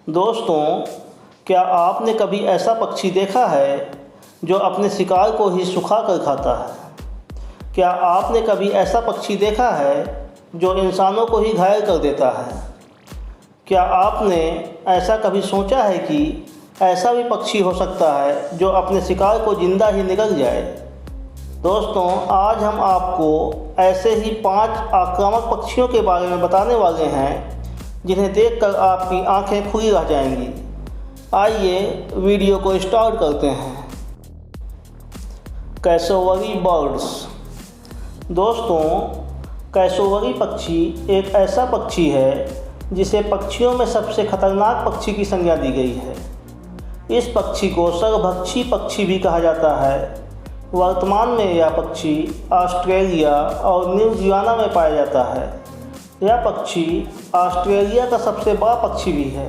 दोस्तों, क्या आपने कभी ऐसा पक्षी देखा है जो अपने शिकार को ही सुखा कर खाता है? क्या आपने कभी ऐसा पक्षी देखा है जो इंसानों को ही घायल कर देता है? क्या आपने ऐसा कभी सोचा है कि ऐसा भी पक्षी हो सकता है जो अपने शिकार को जिंदा ही निगल जाए? दोस्तों, आज हम आपको ऐसे ही 5 आक्रामक पक्षियों के बारे में बताने वाले हैं जिन्हें देखकर आपकी आंखें खुली रह जाएंगी। आइए वीडियो को स्टार्ट करते हैं। Cassowary birds. दोस्तों, कैसोवरी पक्षी एक ऐसा पक्षी है जिसे पक्षियों में सबसे खतरनाक पक्षी की संज्ञा दी गई है। इस पक्षी को सर्वभक्षी पक्षी भी कहा जाता है। वर्तमान में यह पक्षी ऑस्ट्रेलिया और न्यू गियाना में पाया जाता है। यह पक्षी ऑस्ट्रेलिया का सबसे बड़ा पक्षी भी है।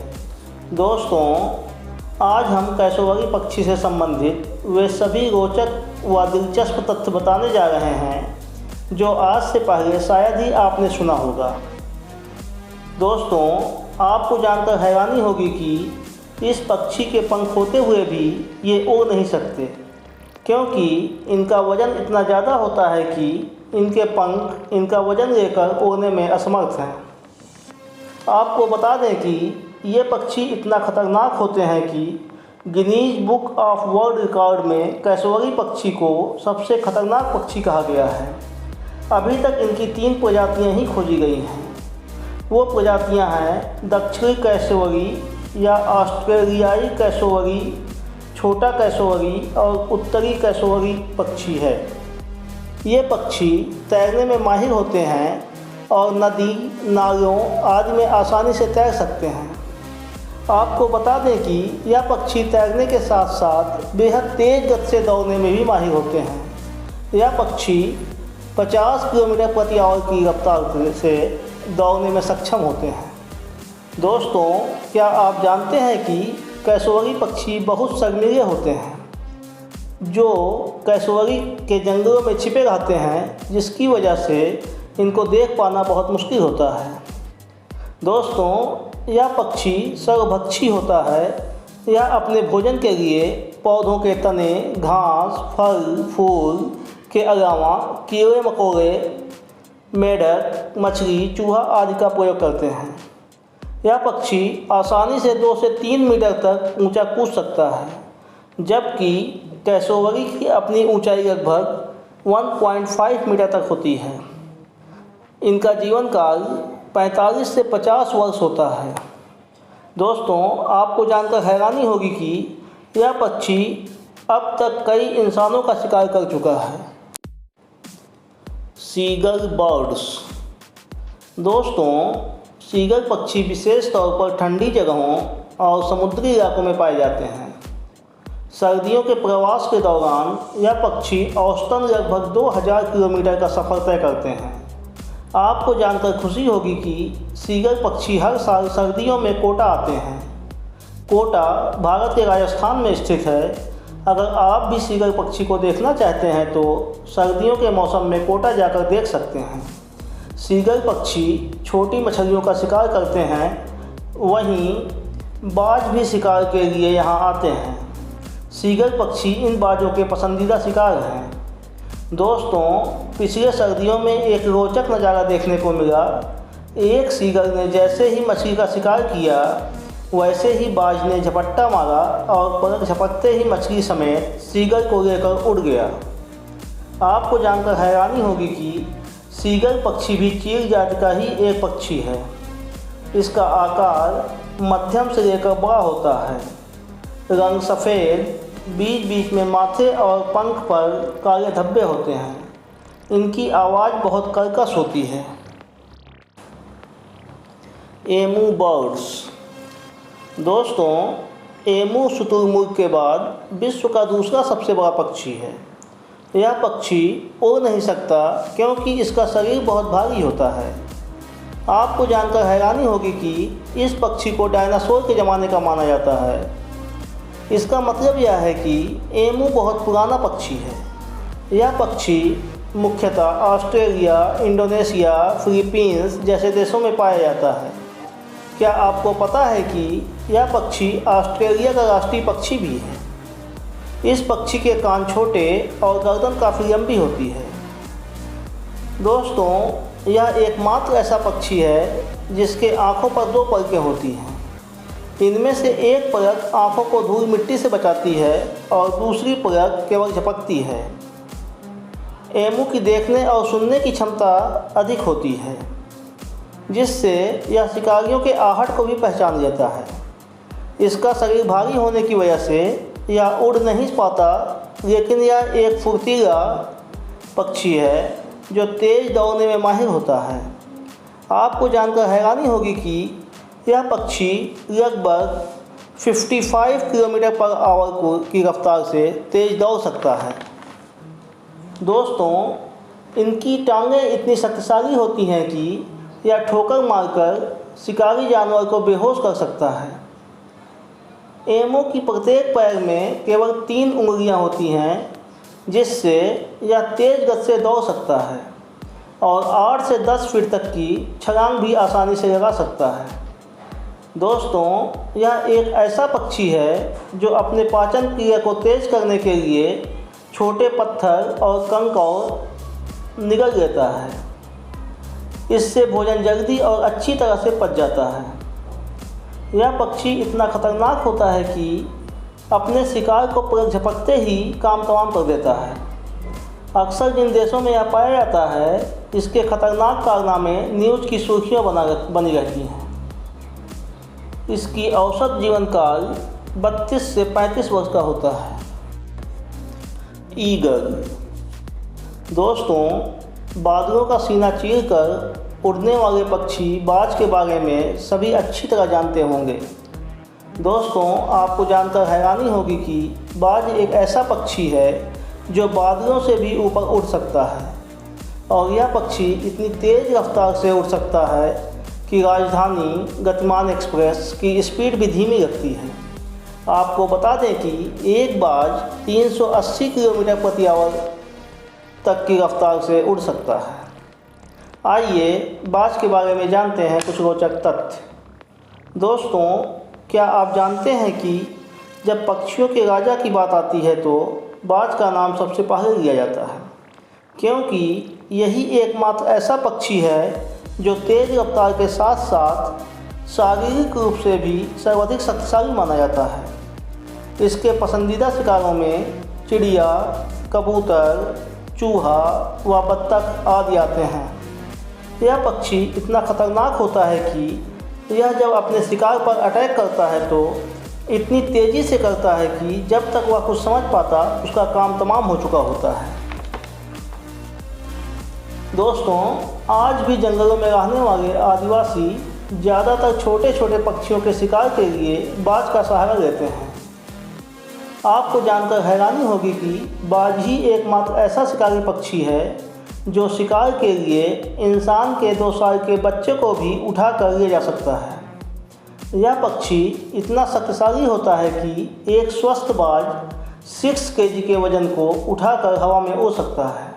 दोस्तों, आज हम कैसोवरी पक्षी से संबंधित वे सभी रोचक व दिलचस्प तथ्य बताने जा रहे हैं जो आज से पहले शायद ही आपने सुना होगा। दोस्तों, आपको जानकर हैरानी होगी कि इस पक्षी के पंख होते हुए भी ये उड़ नहीं सकते, क्योंकि इनका वजन इतना ज़्यादा होता है कि इनके पंख इनका वजन लेकर उड़ने में असमर्थ हैं। आपको बता दें कि ये पक्षी इतना खतरनाक होते हैं कि Guinness book of world record में कैसोवरी पक्षी को सबसे खतरनाक पक्षी कहा गया है। अभी तक इनकी 3 प्रजातियां ही खोजी गई हैं। वो प्रजातियां हैं दक्षिणी कैसोवरी या ऑस्ट्रेलियाई कैसोवरी, छोटा कैसोवरी और उत्तरी कैसोवरी पक्षी है। ये पक्षी तैरने में माहिर होते हैं और नदी, नालों आदि में आसानी से तैर सकते हैं। आपको बता दें कि यह पक्षी तैरने के साथ साथ बेहद तेज़ गति से दौड़ने में भी माहिर होते हैं। यह पक्षी 50 किलोमीटर प्रति आवर की रफ्तार से दौड़ने में सक्षम होते हैं। दोस्तों, क्या आप जानते हैं कि कैसोवरी पक्षी बहुत शर्मीले होते हैं, जो कैसोवरी के जंगलों में छिपे रहते हैं, जिसकी वजह से इनको देख पाना बहुत मुश्किल होता है। दोस्तों, यह पक्षी सर्वभक्षी होता है। यह अपने भोजन के लिए पौधों के तने, घास, फल, फूल के अलावा कीड़े मकोड़े, मेढक, मछली, चूहा आदि का प्रयोग करते हैं। यह पक्षी आसानी से 2 से 3 मीटर तक ऊंचा कूद सकता है, जबकि कैसोवरी की अपनी ऊंचाई लगभग 1.5 मीटर तक होती है। इनका जीवन काल 45 से 50 वर्ष होता है। दोस्तों, आपको जानकर हैरानी होगी कि यह पक्षी अब तक कई इंसानों का शिकार कर चुका है। Seagull birds. दोस्तों, सीगल पक्षी विशेष तौर पर ठंडी जगहों और समुद्री इलाकों में पाए जाते हैं। सर्दियों के प्रवास के दौरान यह पक्षी औसतन लगभग 2000 किलोमीटर का सफ़र तय करते हैं। आपको जानकर खुशी होगी कि सीगल पक्षी हर साल सर्दियों में कोटा आते हैं। कोटा भारत के राजस्थान में स्थित है। अगर आप भी सीगल पक्षी को देखना चाहते हैं तो सर्दियों के मौसम में कोटा जाकर देख सकते हैं। सीगल पक्षी छोटी मछलियों का शिकार करते हैं, वहीं बाज भी शिकार के लिए यहाँ आते हैं। सीगल पक्षी इन बाजों के पसंदीदा शिकार हैं। दोस्तों, पिछले सर्दियों में एक रोचक नज़ारा देखने को मिला। एक सीगल ने जैसे ही मछली का शिकार किया, वैसे ही बाज ने झपट्टा मारा और पलक झपकते ही मछली समेत सीगल को लेकर उड़ गया। आपको जानकर हैरानी होगी कि सीगल पक्षी भी चील जाति का ही एक पक्षी है। इसका आकार मध्यम से लेकर बड़ा होता है। रंग सफ़ेद, बीच बीच में माथे और पंख पर काले धब्बे होते हैं। इनकी आवाज़ बहुत कर्कश होती है। Emu birds. दोस्तों, एमू शुतुरमुर्ग के बाद विश्व का दूसरा सबसे बड़ा पक्षी है। यह पक्षी उड़ नहीं सकता क्योंकि इसका शरीर बहुत भारी होता है। आपको जानकर हैरानी होगी कि इस पक्षी को डायनासोर के ज़माने का माना जाता है। इसका मतलब यह है कि एमू बहुत पुराना पक्षी है। यह पक्षी मुख्यतः ऑस्ट्रेलिया, इंडोनेशिया, फिलीपींस जैसे देशों में पाया जाता है। क्या आपको पता है कि यह पक्षी ऑस्ट्रेलिया का राष्ट्रीय पक्षी भी है। इस पक्षी के कान छोटे और गर्दन काफ़ी लंबी होती है। दोस्तों, यह एकमात्र ऐसा पक्षी है जिसके आँखों पर 2 पलकें होती हैं। इनमें से एक पलक आँखों को धूल मिट्टी से बचाती है और दूसरी पलक केवल झपकती है। एमू की देखने और सुनने की क्षमता अधिक होती है, जिससे यह शिकारियों के आहट को भी पहचान लेता है। इसका शरीर भारी होने की वजह से यह उड़ नहीं पाता, लेकिन यह एक फुर्तीला पक्षी है जो तेज़ दौड़ने में माहिर होता है। आपको जानकर हैरानी होगी कि यह पक्षी लगभग 55 किलोमीटर पर आवर की रफ्तार से तेज़ दौड़ सकता है। दोस्तों, इनकी टांगें इतनी शक्तिशाली होती हैं कि यह ठोकर मारकर शिकारी जानवर को बेहोश कर सकता है। एमू की प्रत्येक पैर में केवल 3 उंगलियां होती हैं, जिससे यह तेज़ गति से दौड़ सकता है और 8 से 10 फीट तक की छलांग भी आसानी से लगा सकता है। दोस्तों, यह एक ऐसा पक्षी है जो अपने पाचन क्रिया को तेज़ करने के लिए छोटे पत्थर और कंकड़ निगल लेता है। इससे भोजन जल्दी और अच्छी तरह से पच जाता है। यह पक्षी इतना खतरनाक होता है कि अपने शिकार को पलक झपकते ही काम तमाम कर देता है। अक्सर जिन देशों में यह पाया जाता है, इसके खतरनाक कारनामे न्यूज़ की सुर्खियाँ बनी रहती हैं। इसकी औसत जीवन काल 32 से 35 वर्ष का होता है। ईगल। दोस्तों, बादलों का सीना चीरकर उड़ने वाले पक्षी बाज के बारे में सभी अच्छी तरह जानते होंगे। दोस्तों, आपको जानकर हैरानी होगी कि बाज एक ऐसा पक्षी है जो बादलों से भी ऊपर उड़ सकता है, और यह पक्षी इतनी तेज़ रफ्तार से उड़ सकता है कि राजधानी गतिमान एक्सप्रेस की स्पीड भी धीमी लगती है। आपको बता दें कि एक बाज 380 किलोमीटर प्रति आवर तक की रफ्तार से उड़ सकता है। आइए बाज के बारे में जानते हैं कुछ रोचक तथ्य। दोस्तों, क्या आप जानते हैं कि जब पक्षियों के राजा की बात आती है तो बाज का नाम सबसे पहले लिया जाता है, क्योंकि यही एकमात्र ऐसा पक्षी है जो तेज़ रफ्तार के साथ साथ शारीरिक रूप से भी सर्वाधिक शक्तिशाली माना जाता है। इसके पसंदीदा शिकारों में चिड़िया, कबूतर, चूहा व बत्तख आदि आते हैं। यह पक्षी इतना खतरनाक होता है कि यह जब अपने शिकार पर अटैक करता है तो इतनी तेज़ी से करता है कि जब तक वह कुछ समझ पाता उसका काम तमाम हो चुका होता है। दोस्तों, आज भी जंगलों में रहने वाले आदिवासी ज़्यादातर छोटे छोटे पक्षियों के शिकार के लिए बाज का सहारा लेते हैं। आपको जानकर हैरानी होगी कि बाज ही एकमात्र ऐसा शिकारी पक्षी है जो शिकार के लिए इंसान के 2 साल के बच्चे को भी उठा कर ले जा सकता है। यह पक्षी इतना शक्तिशाली होता है कि एक स्वस्थ बाज 6 केजी के वजन को उठाकर हवा में उड़ सकता है।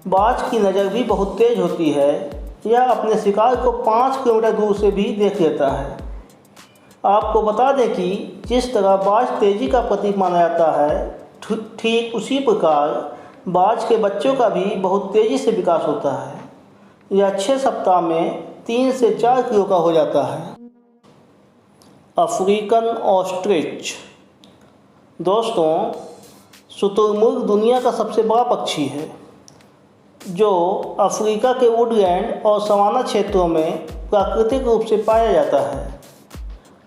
बाज की नज़र भी बहुत तेज़ होती है। यह अपने शिकार को 5 किलोमीटर दूर से भी देख लेता है। आपको बता दें कि जिस तरह बाज तेज़ी का प्रतीक माना जाता है, ठीक उसी प्रकार बाज के बच्चों का भी बहुत तेज़ी से विकास होता है। यह 6 सप्ताह में 3 से 4 किलो का हो जाता है। African ostrich. दोस्तों, शुतुरमुर्ग दुनिया का सबसे बड़ा पक्षी है जो अफ्रीका के वुडलैंड और सवाना क्षेत्रों में प्राकृतिक रूप से पाया जाता है।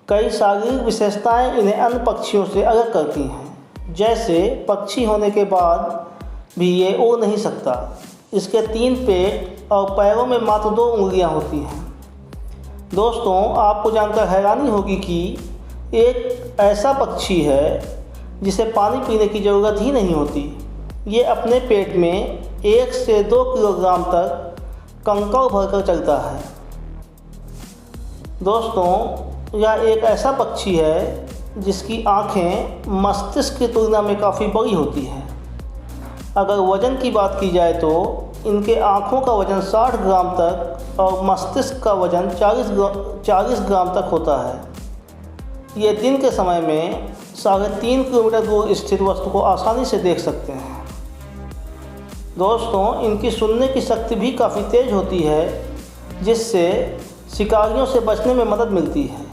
कई शारीरिक विशेषताएं इन्हें अन्य पक्षियों से अलग करती हैं, जैसे पक्षी होने के बाद भी ये उड़ नहीं सकता। इसके 3 पेट और पैरों में मात्र 2 उंगलियां होती हैं। दोस्तों, आपको जानकर हैरानी होगी कि एक ऐसा पक्षी है जिसे पानी पीने की ज़रूरत ही नहीं होती। ये अपने पेट में 1 से 2 किलोग्राम तक कंकड़ भरकर चलता है। दोस्तों, यह एक ऐसा पक्षी है जिसकी आँखें मस्तिष्क की तुलना में काफ़ी बड़ी होती हैं। अगर वज़न की बात की जाए तो इनके आँखों का वज़न 60 ग्राम तक और मस्तिष्क का वज़न 40 ग्राम तक होता है। ये दिन के समय में 3.5 किलोमीटर दूर स्थित वस्तु को आसानी से देख सकते हैं। दोस्तों, इनकी सुनने की शक्ति भी काफ़ी तेज़ होती है, जिससे शिकारियों से बचने में मदद मिलती है।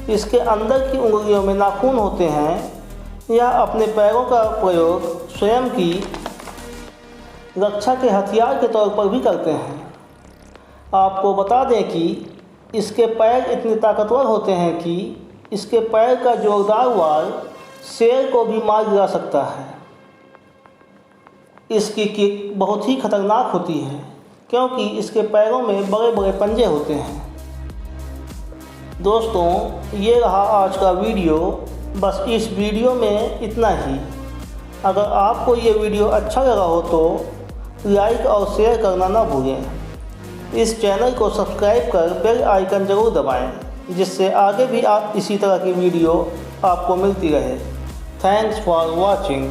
इसके अंदर की उंगलियों में नाखून होते हैं। यह अपने पैरों का प्रयोग स्वयं की रक्षा के हथियार के तौर पर भी करते हैं। आपको बता दें कि इसके पैर इतने ताकतवर होते हैं कि इसके पैर का जोरदार वार शेर को भी मार गिरा सकता है। इसकी किक बहुत ही खतरनाक होती है, क्योंकि इसके पैरों में बड़े बड़े पंजे होते हैं। दोस्तों, ये रहा आज का वीडियो। बस इस वीडियो में इतना ही। अगर आपको ये वीडियो अच्छा लगा हो तो लाइक और शेयर करना ना भूलें। इस चैनल को सब्सक्राइब कर बेल आइकन ज़रूर दबाएं, जिससे आगे भी इसी तरह की वीडियो आपको मिलती रहे। Thanks for watching.